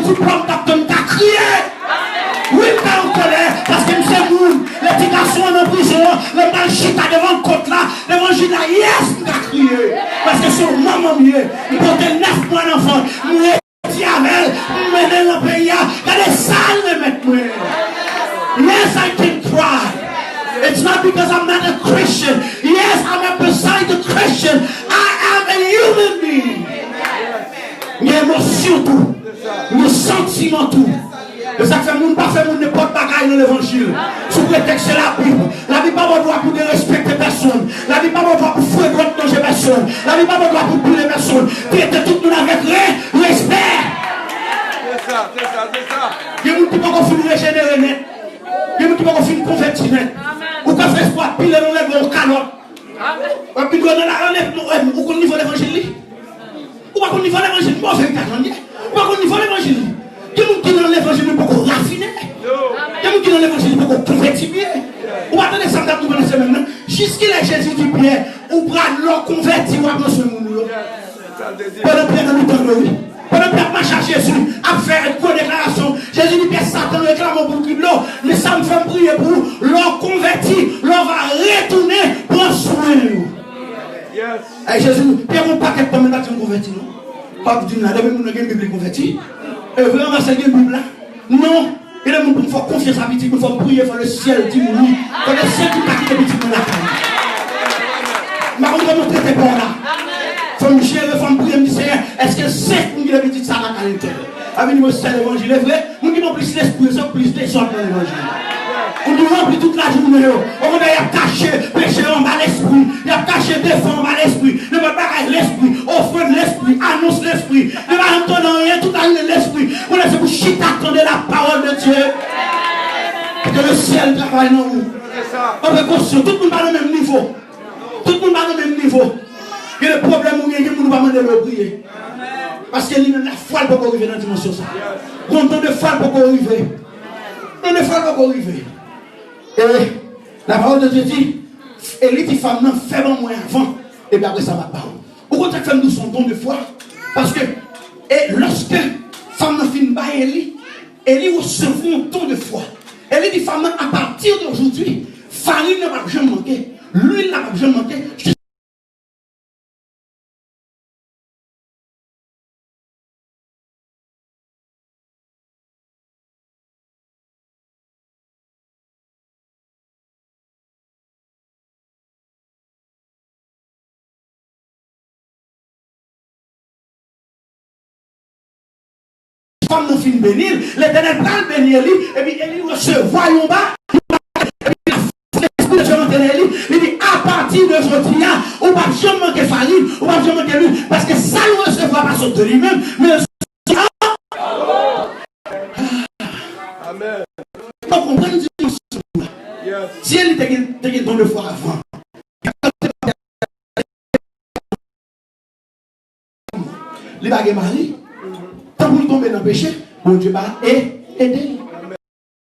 diplôme d'obtenir, t'as crié. Oui, t'es en colère, parce que nous sommes nous, les petits garçons en prison, les malchita devant le côte là, devant le gîte là, yes, t'as crié. Parce que c'est maman mieux, il portait 9 mois d'enfant, nous diamel, nous menons le pays, il y a des salles de mettre moi. Yes, I can cry. It's not because I'm not a Christian. Yes, I'm a beside a Christian. I am a human being. Mes émotions tout, mes sentiments tout. Et ça fait moun pas faire moun n'importe bagaille dans l'évangile. Sous prétexte c'est la Bible. La Bible pas droit pour respecter personne. La Bible pas droit pour fréquenter personne. La Bible pas droit pour brûler personne. Traiter tout le monde avec respect. C'est ça. Il y a moun qui pas finir régénérer net. Il y a moun qui pas finir convertir net. Ou quand fait espoir pile dans les bons calottes. Et puis dans la relève ou qu'on niveau l'évangile. Ou pas qu'on niveau l'évangile, pas faire calendrier. Ou pas qu'on niveau l'évangile. Il y a des gens qui dans l'évangile pour qu'on raffine. Il y a des gens qui dans l'évangile pour qu'on convertit bien. Ou attendez ça nous dans la semaine. Jusqu'il est Jésus du bien, ou prendre leur converti ou après ce monde. Pendant Pierre dans le temps de lui. Pendant Pierre marche à Jésus, à faire une déclaration. Jésus dit que Satan réclame pour de l'eau. Mais ça me fait prier pour leur converti. Leur va retourner pour soin. Et Jésus, Pierre, on pas qu'être comme une converti, non? Pas du tout, là, même nous avons une Bible convertie. Et vraiment, c'est une Bible là. Non. Et là, il faut confiance à petit, il faut prier, il faut le ciel dit oui. Il faut le ciel qui partit de petit dans la caille. Mais on va montrer tes peurs là. Il faut me gérer, il faut me prier, me dire Seigneur, est-ce que c'est pour qu'il dit ça dans la caille? Avec nous, c'est l'évangile, est vrai. Nous qui plus l'esprit, c'est plus des sortes de l'évangile. On nous remplit toute la journée. On a caché péché en bas l'esprit. Il a caché défense en bas l'esprit. Ne va pas l'esprit. Offre l'esprit. Annonce l'esprit. Ne va entendre rien. Tout à l'esprit. On laisse pour chita attendre la parole de Dieu. Que le ciel travaille dans nous. On est conscient. Tout le monde va au même niveau. Tout le monde va au même niveau. Et le problème, où il y a nous va demander de prier. Parce qu'il y a la foi pour arriver dans la dimension. Content de foi pour arriver. On ne fait pas arriver. Et la parole de Dieu dit, Élie dit femme non, fais-moi moins avant. Et bien après ça va pas. Pourquoi cette femme nous son don de foi? Parce que et lorsque femme non finit par Élie recevra un don de foi. Élie dit femme non, à partir d'aujourd'hui, farine n'a pas jamais manqué, l'huile n'a pas jamais manqué. Femme nous finit bénir, l'Éternel prend le bénir, et puis Élie recevoir en bas, et puis l'Esprit de Dieu monte Élie, il dit à partir d'aujourd'hui, on ne va jamais manquer farine, on ne va jamais manquer l'huile, parce que ça ne recevra pas sortir de lui-même, mais Amen. Donc on prend une dimension. Si elle était dans le foi avant, les baguettes Marie, tant pour tomber dans le péché, mon Dieu va aider.